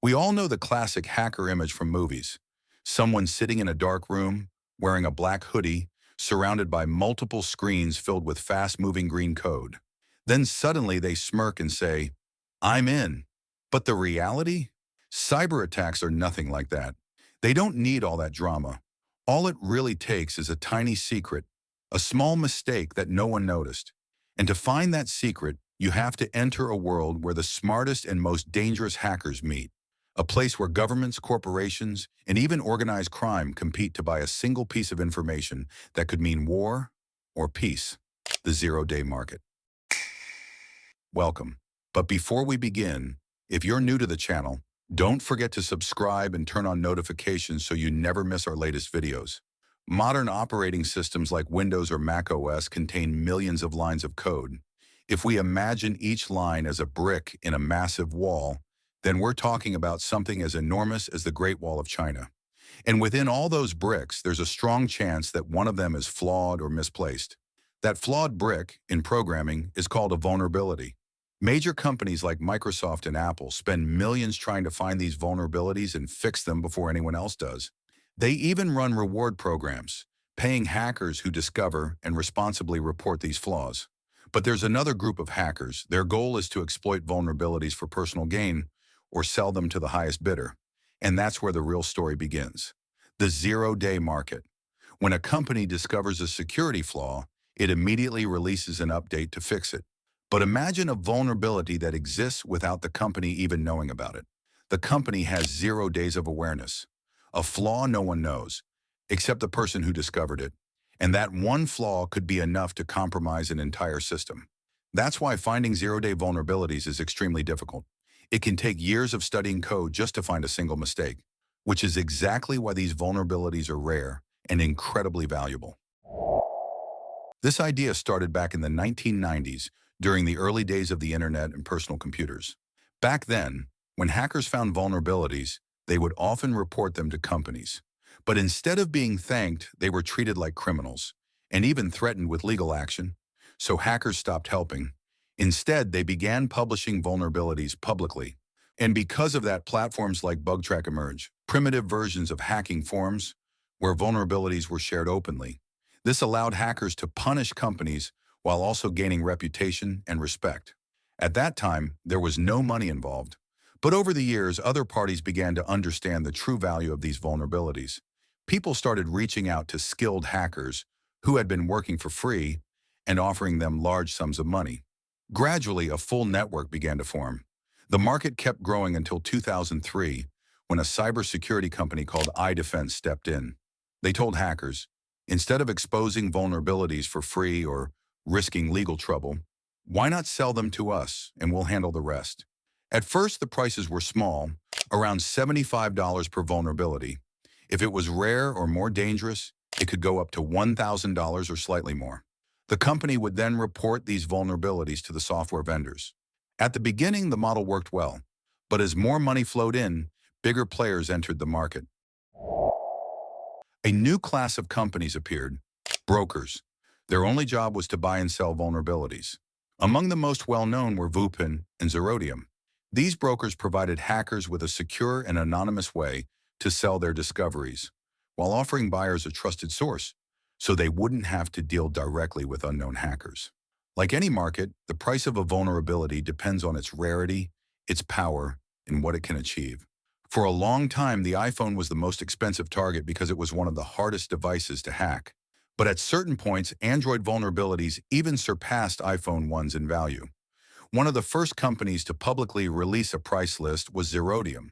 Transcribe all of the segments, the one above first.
We all know the classic hacker image from movies. Someone sitting in a dark room, wearing a black hoodie, surrounded by multiple screens filled with fast-moving green code. Then suddenly they smirk and say, "I'm in." But the reality? Cyber attacks are nothing like that. They don't need all that drama. All it really takes is a tiny secret, a small mistake that no one noticed. And to find that secret, you have to enter a world where the smartest and most dangerous hackers meet. A place where governments, corporations, and even organized crime compete to buy a single piece of information that could mean war or peace. The zero-day market. Welcome. But before we begin, if you're new to the channel, don't forget to subscribe and turn on notifications so you never miss our latest videos. Modern operating systems like Windows or Mac OS contain millions of lines of code. If we imagine each line as a brick in a massive wall, then we're talking about something as enormous as the Great Wall of China. And within all those bricks, there's a strong chance that one of them is flawed or misplaced. That flawed brick, in programming, is called a vulnerability. Major companies like Microsoft and Apple spend millions trying to find these vulnerabilities and fix them before anyone else does. They even run reward programs, paying hackers who discover and responsibly report these flaws. But there's another group of hackers. Their goal is to exploit vulnerabilities for personal gain or sell them to the highest bidder. And that's where the real story begins. The zero-day market. When a company discovers a security flaw, it immediately releases an update to fix it. But imagine a vulnerability that exists without the company even knowing about it. The company has 0 days of awareness. A flaw no one knows, except the person who discovered it. And that one flaw could be enough to compromise an entire system. That's why finding zero-day vulnerabilities is extremely difficult. It can take years of studying code just to find a single mistake, which is exactly why these vulnerabilities are rare and incredibly valuable. This idea started back in the 1990s during the early days of the internet and personal computers. Back then, when hackers found vulnerabilities, they would often report them to companies. But instead of being thanked, they were treated like criminals and even threatened with legal action. So hackers stopped helping. Instead, they began publishing vulnerabilities publicly. And because of that, platforms like BugTrack emerged, primitive versions of hacking forums where vulnerabilities were shared openly. This allowed hackers to punish companies while also gaining reputation and respect. At that time, there was no money involved. But over the years, other parties began to understand the true value of these vulnerabilities. People started reaching out to skilled hackers who had been working for free and offering them large sums of money. Gradually, a full network began to form. The market kept growing until 2003, when a cybersecurity company called iDefense stepped in. They told hackers, instead of exposing vulnerabilities for free or risking legal trouble, why not sell them to us and we'll handle the rest? At first, the prices were small, around $75 per vulnerability. If it was rare or more dangerous, it could go up to $1,000 or slightly more. The company would then report these vulnerabilities to the software vendors. At the beginning, the model worked well, but as more money flowed in, bigger players entered the market. A new class of companies appeared, brokers. Their only job was to buy and sell vulnerabilities. Among the most well-known were VUPN and zeroday. These brokers provided hackers with a secure and anonymous way to sell their discoveries, while offering buyers a trusted source, so they wouldn't have to deal directly with unknown hackers. Like any market, the price of a vulnerability depends on its rarity, its power, and what it can achieve. For a long time, the iPhone was the most expensive target because it was one of the hardest devices to hack. But at certain points, Android vulnerabilities even surpassed iPhone 1s in value. One of the first companies to publicly release a price list was zeroday,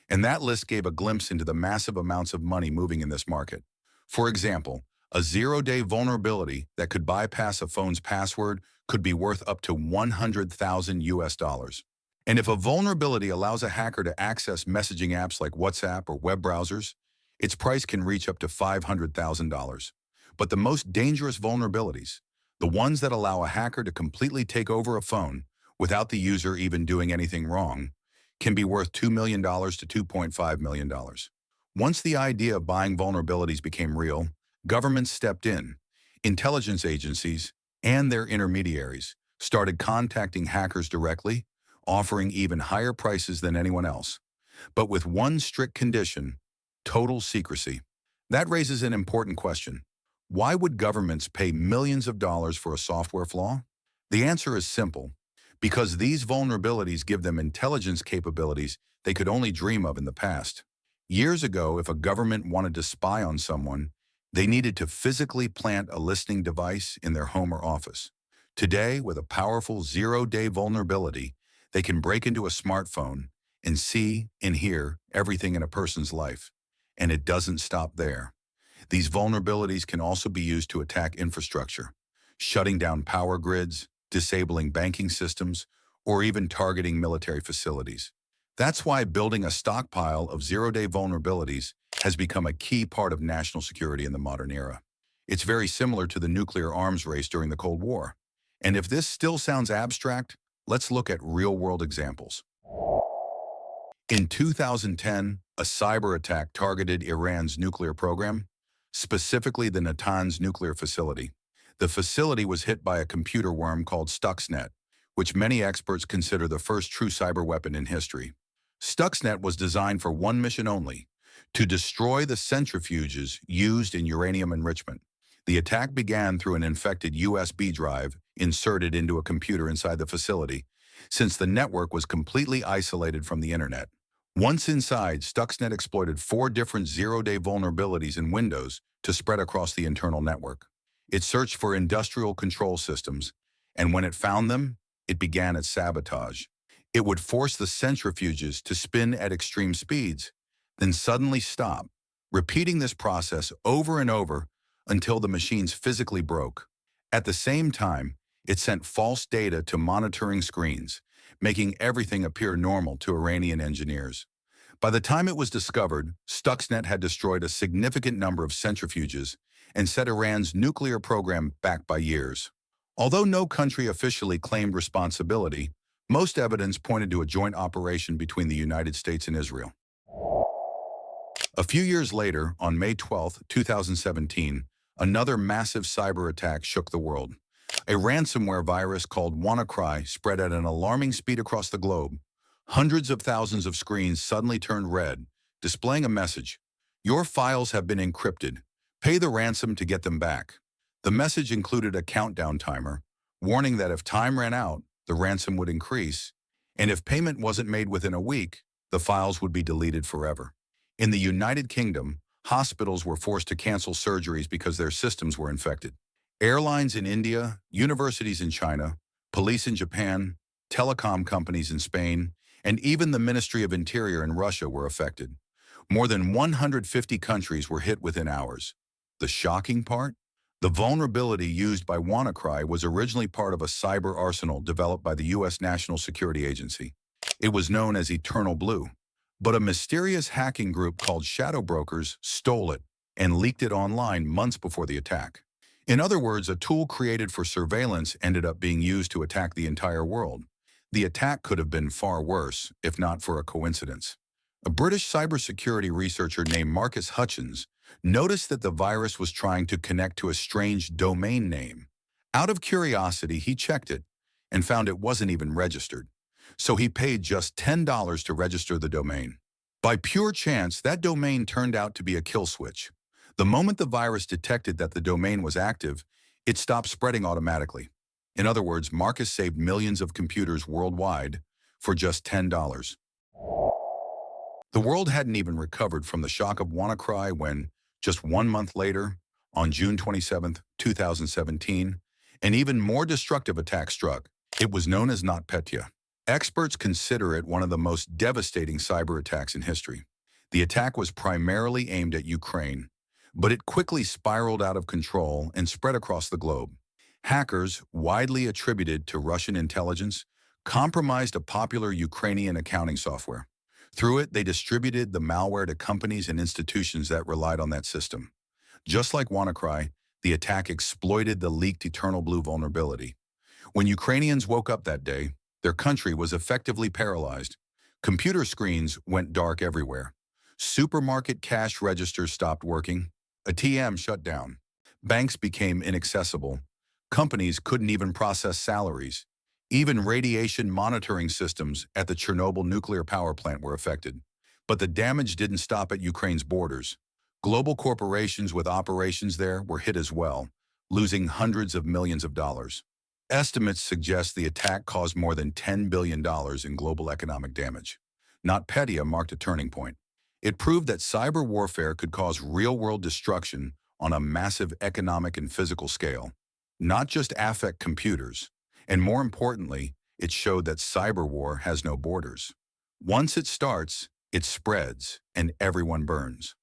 and that list gave a glimpse into the massive amounts of money moving in this market. For example, a zero-day vulnerability that could bypass a phone's password could be worth up to 100,000 US dollars. And if a vulnerability allows a hacker to access messaging apps like WhatsApp or web browsers, its price can reach up to $500,000. But the most dangerous vulnerabilities, the ones that allow a hacker to completely take over a phone without the user even doing anything wrong, can be worth $2 million to $2.5 million. Once the idea of buying vulnerabilities became real, governments stepped in. Intelligence agencies and their intermediaries started contacting hackers directly, offering even higher prices than anyone else. but with one strict condition: total secrecy. That raises an important question. Why would governments pay millions of dollars for a software flaw? The answer is simple: because these vulnerabilities give them intelligence capabilities they could only dream of in the past. Years ago, if a government wanted to spy on someone, they needed to physically plant a listening device in their home or office. Today, with a powerful zero-day vulnerability, they can break into a smartphone and see and hear everything in a person's life. And it doesn't stop there. These vulnerabilities can also be used to attack infrastructure, shutting down power grids, disabling banking systems, or even targeting military facilities. That's why building a stockpile of zero-day vulnerabilities has become a key part of national security in the modern era. It's very similar to the nuclear arms race during the Cold War. And if this still sounds abstract, let's look at real-world examples. In 2010, a cyber attack targeted Iran's nuclear program, specifically the Natanz nuclear facility. The facility was hit by a computer worm called Stuxnet, which many experts consider the first true cyber weapon in history. Stuxnet was designed for one mission only: to destroy the centrifuges used in uranium enrichment. The attack began through an infected USB drive inserted into a computer inside the facility, since the network was completely isolated from the internet. Once inside, Stuxnet exploited 4 different zero-day vulnerabilities in Windows to spread across the internal network. It searched for industrial control systems, and when it found them, it began its sabotage. It would force the centrifuges to spin at extreme speeds, then suddenly stop, repeating this process over and over until the machines physically broke. At the same time, it sent false data to monitoring screens, making everything appear normal to Iranian engineers. By the time it was discovered, Stuxnet had destroyed a significant number of centrifuges and set Iran's nuclear program back by years. Although no country officially claimed responsibility, most evidence pointed to a joint operation between the United States and Israel. A few years later, on May 12, 2017, another massive cyber attack shook the world. A ransomware virus called WannaCry spread at an alarming speed across the globe. Hundreds of thousands of screens suddenly turned red, displaying a message: "Your files have been encrypted. Pay the ransom to get them back." The message included a countdown timer, warning that if time ran out, the ransom would increase, and if payment wasn't made within a week, the files would be deleted forever. In the United Kingdom, hospitals were forced to cancel surgeries because their systems were infected. Airlines in India, universities in China, police in Japan, telecom companies in Spain, and even the Ministry of Interior in Russia were affected. More than 150 countries were hit within hours. The shocking part? The vulnerability used by WannaCry was originally part of a cyber arsenal developed by the U.S. National Security Agency. It was known as EternalBlue, but a mysterious hacking group called Shadow Brokers stole it and leaked it online months before the attack. In other words, a tool created for surveillance ended up being used to attack the entire world. The attack could have been far worse, if not for a coincidence. A British cybersecurity researcher named Marcus Hutchins noticed that the virus was trying to connect to a strange domain name. Out of curiosity, he checked it and found it wasn't even registered. So he paid just $10 to register the domain. By pure chance, that domain turned out to be a kill switch. The moment the virus detected that the domain was active, it stopped spreading automatically. In other words, Marcus saved millions of computers worldwide for just $10. The world hadn't even recovered from the shock of WannaCry when, just 1 month later, on June 27, 2017, an even more destructive attack struck. It was known as NotPetya. Experts consider it one of the most devastating cyber attacks in history. The attack was primarily aimed at Ukraine, but it quickly spiraled out of control and spread across the globe. Hackers, widely attributed to Russian intelligence, compromised a popular Ukrainian accounting software. Through it, they distributed the malware to companies and institutions that relied on that system. Just like WannaCry, the attack exploited the leaked EternalBlue vulnerability. When Ukrainians woke up that day, their country was effectively paralyzed. Computer screens went dark everywhere. Supermarket cash registers stopped working. ATMs shut down. Banks became inaccessible. Companies couldn't even process salaries. Even radiation monitoring systems at the Chernobyl nuclear power plant were affected. But the damage didn't stop at Ukraine's borders. Global corporations with operations there were hit as well, losing hundreds of millions of dollars. Estimates suggest the attack caused more than $10 billion in global economic damage. NotPetya marked a turning point. It proved that cyber warfare could cause real-world destruction on a massive economic and physical scale, not just affect computers. And more importantly, it showed that cyber war has no borders. Once it starts, it spreads, and everyone burns.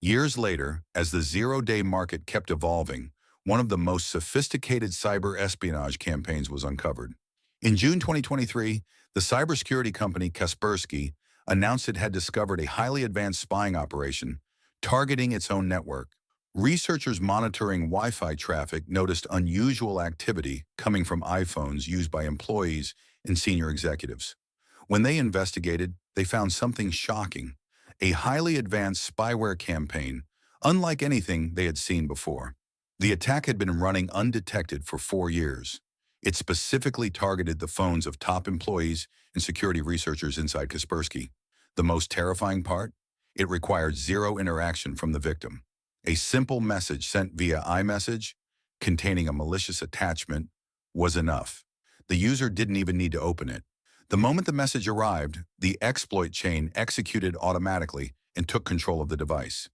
Years later, as the zero-day market kept evolving, one of the most sophisticated cyber espionage campaigns was uncovered. In June 2023, the cybersecurity company Kaspersky announced it had discovered a highly advanced spying operation targeting its own network. Researchers monitoring Wi-Fi traffic noticed unusual activity coming from iPhones used by employees and senior executives. When they investigated, they found something shocking: a highly advanced spyware campaign, unlike anything they had seen before. The attack had been running undetected for 4 years. It specifically targeted the phones of top employees and security researchers inside Kaspersky. The most terrifying part? It required zero interaction from the victim. A simple message sent via iMessage, containing a malicious attachment, was enough. The user didn't even need to open it. The moment the message arrived, the exploit chain executed automatically and took control of the device.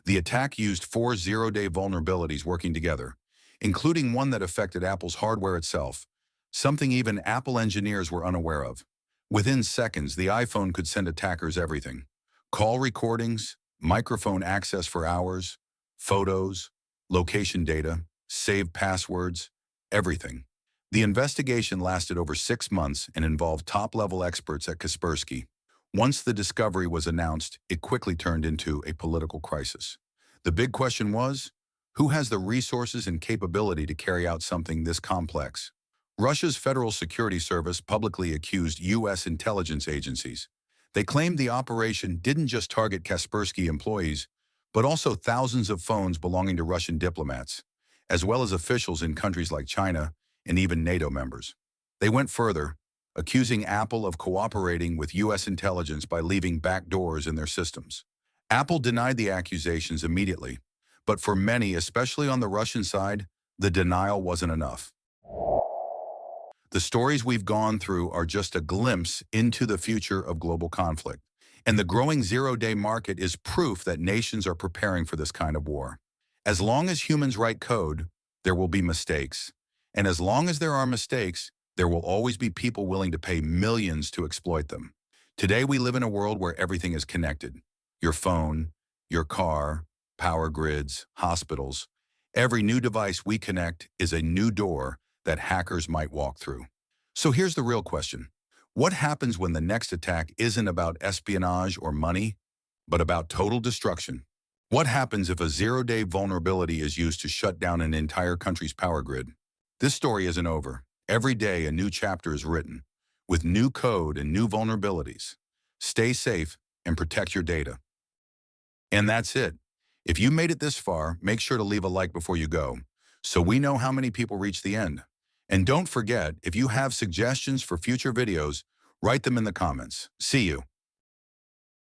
The attack used 4 zero-day vulnerabilities working together, including one that affected Apple's hardware itself, something even Apple engineers were unaware of. Within seconds, the iPhone could send attackers everything: call recordings, microphone access for hours, photos, location data, saved passwords, everything. The investigation lasted over 6 months and involved top-level experts at Kaspersky. Once the discovery was announced, it quickly turned into a political crisis. The big question was, who has the resources and capability to carry out something this complex? Russia's Federal Security Service publicly accused U.S. intelligence agencies. They claimed the operation didn't just target Kaspersky employees, but also thousands of phones belonging to Russian diplomats, as well as officials in countries like China and even NATO members. They went further, accusing Apple of cooperating with U.S. intelligence by leaving backdoors in their systems. Apple denied the accusations immediately, but for many, especially on the Russian side, the denial wasn't enough. The stories we've gone through are just a glimpse into the future of global conflict, and the growing zero-day market is proof that nations are preparing for this kind of war. As long as humans write code, there will be mistakes. And as long as there are mistakes, there will always be people willing to pay millions to exploit them. Today, we live in a world where everything is connected. Your phone, your car, power grids, hospitals. Every new device we connect is a new door that hackers might walk through. So here's the real question. What happens when the next attack isn't about espionage or money, but about total destruction? What happens if a zero-day vulnerability is used to shut down an entire country's power grid? This story isn't over. Every day, a new chapter is written, with new code and new vulnerabilities. Stay safe and protect your data. And that's it. If you made it this far, make sure to leave a like before you go, so we know how many people reach the end. And don't forget, if you have suggestions for future videos, write them in the comments. See you.